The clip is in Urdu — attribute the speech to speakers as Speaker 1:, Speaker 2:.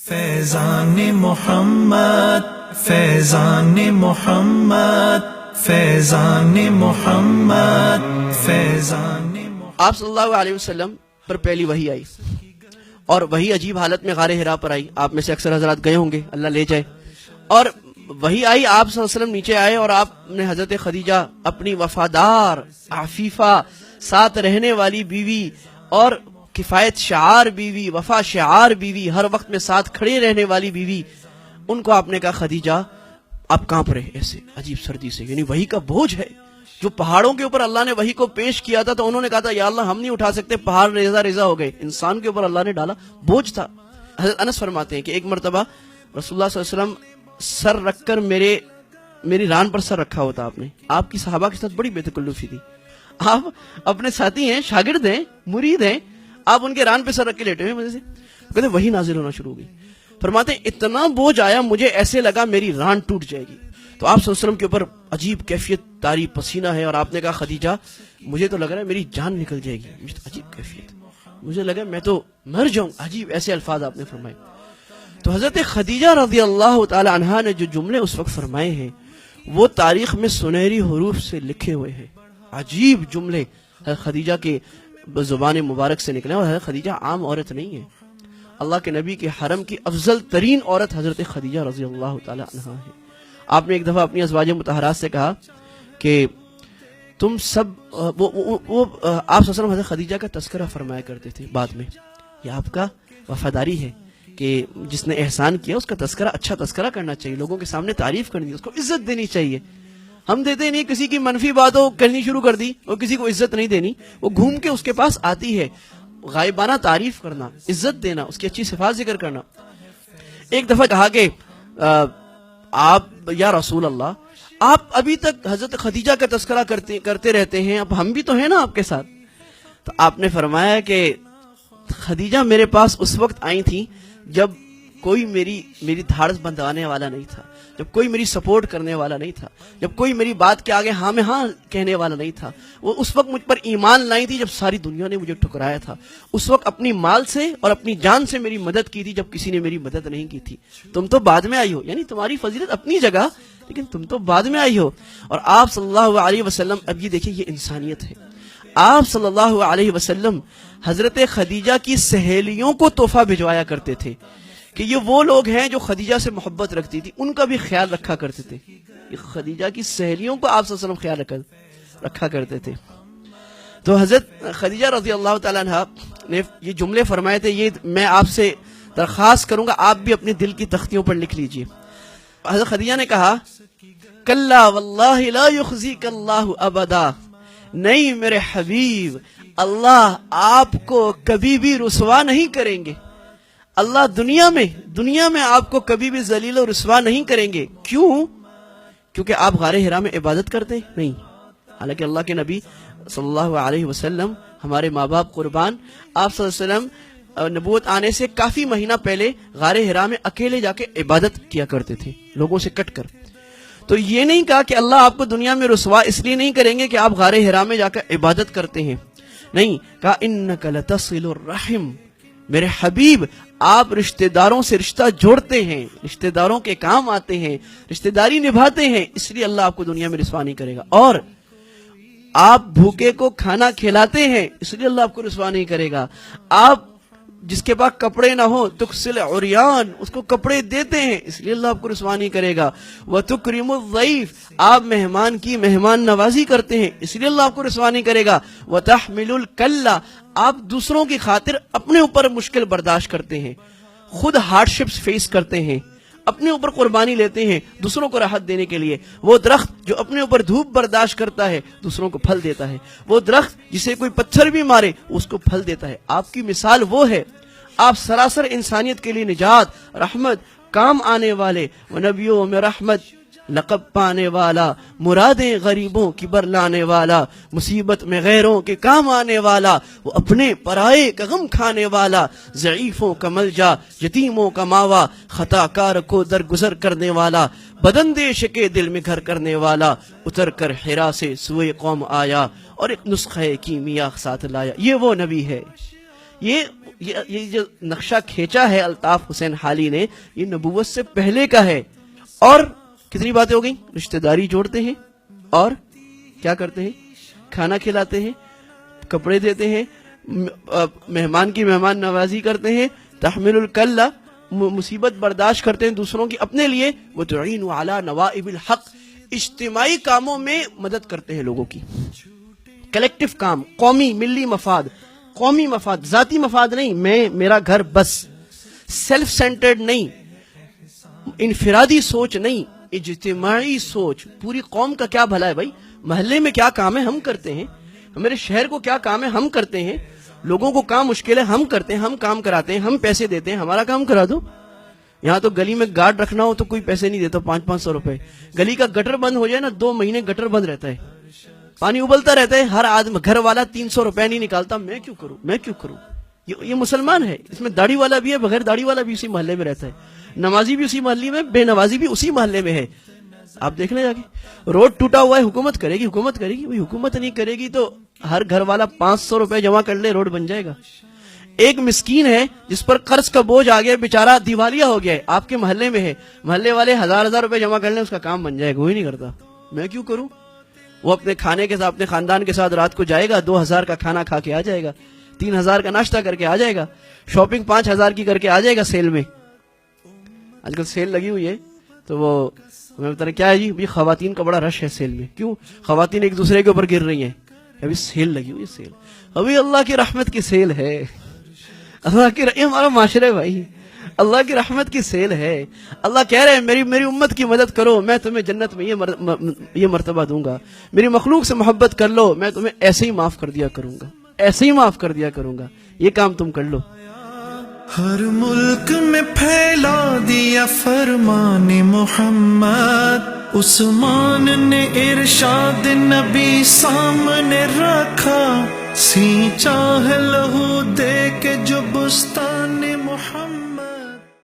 Speaker 1: فیضان محمد فیضان محمد فیضان محمد فیضان محمد۔
Speaker 2: آپ صلی اللہ علیہ وسلم پر پہلی وحی آئی اور وہی عجیب حالت میں غار حرا پر آئی۔ آپ میں سے اکثر حضرات گئے ہوں گے، اللہ لے جائے۔ اور وہی آئی، آپ صلی اللہ علیہ وسلم نیچے آئے اور آپ نے حضرت خدیجہ اپنی وفادار عفیفہ ساتھ رہنے والی بیوی اور کفایت شعار بیوی، وفا شعار بیوی، ہر وقت میں ساتھ کھڑے رہنے والی بیوی، ان کو آپ نے کہا خدیجہ آپ کانپ رہے ایسے عجیب سردی سے، یعنی وحی کا بوجھ ہے جو پہاڑوں کے اوپر اللہ نے وحی کو پیش کیا تھا تو انہوں نے کہا تھا یا اللہ ہم نہیں اٹھا سکتے، پہاڑ ریزہ ریزہ ہو گئے، انسان کے اوپر اللہ نے ڈالا بوجھ تھا۔ حضرت انس فرماتے ہیں کہ ایک مرتبہ رسول اللہ صلی اللہ علیہ وسلم سر رکھ کر میری ران پر سر رکھا ہوتا آپ نے، آپ کی صحابہ کے ساتھ بڑی بے تکلفی تھی، آپ اپنے ساتھی ہیں، شاگرد ہیں، مرید ہیں، آپ ان کے ران پہ سر رکھ کے لیٹے ہوئے مجھے سے کہتے وہی نازل ہونا شروع ہو گئی۔ فرماتے ہیں اتنا بوجھ آیا مجھے ایسے لگا میری ران ٹوٹ جائے گی۔ تو آپ صلی اللہ علیہ وسلم کے اوپر عجیب کیفیت طاری پسینہ ہے اور آپ نے کہا خدیجہ مجھے تو لگ رہا ہے میری جان نکل جائے گی، مجھے عجیب کیفیت، مجھے لگا میں تو مر جاؤں، عجیب ایسے الفاظ آپ نے فرمائے۔ تو حضرت خدیجہ رضی اللہ تعالی عنہا نے جو جملے اس وقت فرمائے ہیں وہ تاریخ میں سنہری حروف سے لکھے ہوئے ہیں، عجیب جملے حضرت خدیجہ کے زبان مبارک سے نکلے، اور حضرت خدیجہ عام عورت نہیں ہے، اللہ کے نبی کے حرم کی افضل ترین عورت حضرت خدیجہ رضی اللہ تعالی عنہا ہے۔ آپ نے ایک دفعہ اپنی ازواج مطہرات سے کہا کہ تم سب آپ صلی اللہ علیہ وسلم حضرت خدیجہ کا تذکرہ فرمایا کرتے تھے بعد میں، یہ آپ کا وفاداری ہے کہ جس نے احسان کیا اس کا تذکرہ، اچھا تذکرہ کرنا چاہیے، لوگوں کے سامنے تعریف کرنی ہے، اس کو عزت دینی چاہیے۔ ہم دیتے نہیں، کسی کی منفی باتوں کرنی شروع کر دی اور کسی کو عزت نہیں دینی، وہ گھوم کے اس کے پاس آتی ہے، غائبانہ تعریف کرنا، عزت دینا، اس کی اچھی صفات ذکر کرنا۔ ایک دفعہ کہا کہ آپ یا رسول اللہ آپ ابھی تک حضرت خدیجہ کا تذکرہ کرتے رہتے ہیں، اب ہم بھی تو ہیں نا آپ کے ساتھ۔ تو آپ نے فرمایا کہ خدیجہ میرے پاس اس وقت آئی تھی جب کوئی میری دھاڑس بندھانے والا نہیں تھا، جب کوئی میری سپورٹ کرنے والا نہیں تھا، جب کوئی میری بات کے آگے ہاں میں ہاں کہنے والا نہیں تھا، وہ اس وقت مجھ پر ایمان لائی تھی جب ساری دنیا نے مجھے ٹھکرایا تھا، اس وقت اپنی مال سے اور اپنی جان سے میری مدد کی تھی جب کسی نے میری مدد نہیں کی تھی۔ تم تو بعد میں آئی ہو، یعنی تمہاری فضیلت اپنی جگہ لیکن تم تو بعد میں آئی ہو۔ اور آپ صلی اللہ علیہ وسلم، اب یہ دیکھیں یہ انسانیت ہے، آپ صلی اللہ علیہ وسلم حضرت خدیجہ کی سہیلیوں کو تحفہ بھجوایا کرتے تھے کہ یہ وہ لوگ ہیں جو خدیجہ سے محبت رکھتی تھی، ان کا بھی خیال رکھا کرتے تھے۔ یہ خدیجہ کی سہیلیوں کو آپ صلی اللہ علیہ وسلم خیال رکھا کرتے تھے۔ تو حضرت خدیجہ رضی اللہ تعالیٰ عنہ نے یہ جملے فرمائے تھے، یہ میں آپ سے درخواست کروں گا آپ بھی اپنے دل کی تختیوں پر لکھ لیجئے۔ حضرت خدیجہ نے کہا کلا واللہ لا یخزیک اللہ ابدا، نہیں میرے حبیب، اللہ آپ کو کبھی بھی رسوا نہیں کریں گے، اللہ دنیا میں آپ کو کبھی بھی ذلیل و رسوا نہیں کریں گے۔ کیوں؟ کیونکہ آپ غار حرا میں عبادت کرتے نہیں، حالانکہ اللہ کے نبی صلی اللہ علیہ وسلم ہمارے ماں باپ قربان، آپ صلی اللہ علیہ وسلم نبوت آنے سے کافی مہینہ پہلے غار حرا میں اکیلے جا کے عبادت کیا کرتے تھے لوگوں سے کٹ کر۔ تو یہ نہیں کہا کہ اللہ آپ کو دنیا میں رسوا اس لیے نہیں کریں گے کہ آپ غار حرا میں جا کر عبادت کرتے ہیں، نہیں، کہا انک لتصل الرحم، میرے حبیب آپ رشتہ داروں سے رشتہ جوڑتے ہیں، رشتہ داروں کے کام آتے ہیں، رشتہ داری نبھاتے ہیں، اس لیے اللہ آپ کو دنیا میں رسوا نہیں کرے گا۔ اور آپ بھوکے کو کھانا کھلاتے ہیں، اس لیے اللہ آپ کو رسوا نہیں کرے گا۔ آپ جس کے پاس کپڑے نہ ہو تکسل عریان، اس کو کپڑے دیتے ہیں، اس لیے اللہ آپ کو رسوا نہیں کرے گا۔ وتکرم الضیف، آپ مہمان کی مہمان نوازی کرتے ہیں، اس لیے اللہ آپ کو رسوا نہیں کرے گا۔ وتحمل الکلہ، آپ دوسروں کی خاطر اپنے اوپر مشکل برداشت کرتے ہیں، خود ہارڈشپس فیس کرتے ہیں، اپنے اوپر قربانی لیتے ہیں دوسروں کو راحت دینے کے لیے۔ وہ درخت جو اپنے اوپر دھوپ برداشت کرتا ہے دوسروں کو پھل دیتا ہے، وہ درخت جسے کوئی پتھر بھی مارے اس کو پھل دیتا ہے۔ آپ کی مثال وہ ہے، آپ سراسر انسانیت کے لیے نجات، رحمت، کام آنے والے، وہ نبیوں میں رحمت، لقب پانے والا، مرادیں غریبوں کی برلانے والا، مصیبت میں غیروں کے کام آنے والا، وہ اپنے پرائے کا غم کھانے والا، ضعیفوں کا ملجا، یتیموں کا ماوا، خطا کار کو درگزر کرنے والا، بدندیش کے دل میں گھر کرنے والا، اتر کر حرا سے سوئے قوم آیا اور ایک نسخہ کیمیا ساتھ لایا۔ یہ وہ نبی ہے، یہ یہ جو نقشہ کھینچا ہے الطاف حسین حالی نے، یہ نبوت سے پہلے کا ہے. اور کتنی باتیں ہو گئیں؟ رشتہ داری جوڑتے ہیں اور کیا کرتے ہیں؟ کھانا کھلاتے ہیں، کپڑے دیتے ہیں، مہمان کی مہمان نوازی کرتے ہیں، تحمل الکلہ، مصیبت برداشت کرتے ہیں دوسروں کی اپنے لیے، وتعین علی نوائب الحق، اجتماعی کاموں میں مدد کرتے ہیں لوگوں کی. کلیکٹیو کام، قومی ملی مفاد، قومی مفاد، ذاتی مفاد نہیں، میں میرا گھر بس، سیلف سینٹرڈ نہیں، انفرادی سوچ نہیں، اجتماعی سوچ. پوری قوم کا کیا بھلا ہے بھائی؟ محلے میں کیا کام ہے ہم کرتے ہیں، ہمارے شہر کو کیا کام ہے ہم کرتے ہیں، لوگوں کو کام مشکل ہے ہم کرتے ہیں، ہم کام کراتے ہیں، ہم پیسے دیتے ہیں، ہمارا کام کرا دو. یہاں تو گلی میں گارڈ رکھنا ہو تو کوئی پیسے نہیں دیتا، 500 روپے. گلی کا گٹر بند ہو جائے نا، 2 مہینے گٹر بند رہتا ہے، پانی ابلتا رہتا ہے، ہر آدمی گھر والا 300 روپے نہیں نکالتا. میں کیوں کروں، میں کیوں کروں؟ یہ مسلمان ہے، اس میں داڑھی والا بھی ہے، بغیر داڑھی والا بھی اسی محلے میں رہتا ہے، نمازی بھی اسی محلے میں، بے نمازی بھی اسی محلے میں ہے. آپ دیکھ لیں جا کے، روڈ ٹوٹا ہوا ہے، حکومت کرے گی، حکومت کرے گی. حکومت نہیں کرے گی تو ہر گھر والا 500 روپے جمع کر لے، روڈ بن جائے گا. ایک مسکین ہے جس پر قرض کا بوجھ آ گیا، بیچارہ دیوالیہ ہو گیا ہے، آپ کے محلے میں ہے، محلے والے 1000 روپے جمع کر لیں، اس کا کام بن جائے گا. وہی نہیں کرتا، میں کیوں کروں؟ وہ اپنے کھانے کے ساتھ اپنے خاندان کے ساتھ رات کو جائے گا، 2000 کا کھانا کھا کے آ جائے گا، 3000 کا ناشتہ کر کے آ جائے گا، شاپنگ 5000 کی کر کے آ جائے گا. سیل میں آج کل سیل لگی ہوئی ہے، تو وہ ہمیں بتا رہے کیا ہے جی خواتین کا بڑا رش ہے سیل میں. کیوں؟ خواتین ایک دوسرے کے اوپر گر رہی ہیں، ابھی سیل لگی ہوئی ہے. سیل ابھی اللہ کی رحمت کی سیل ہے، اللہ کی یہ ہمارا معاشرہ ہے بھائی، اللہ کی رحمت کی سیل ہے. اللہ کہہ رہے ہیں میری امت کی مدد کرو، میں تمہیں جنت میں یہ مرتبہ دوں گا. میری مخلوق سے محبت کر لو، میں تمہیں ایسے ہی معاف کر دیا کروں گا، ایسے ہی معاف کر دیا کروں گا. یہ کام تم کر لو.
Speaker 1: ہر ملک میں پھیلا دیا فرمان محمد، عثمان نے ارشاد نبی سامنے رکھا، سینچا ہے لہو دے کے جو بستان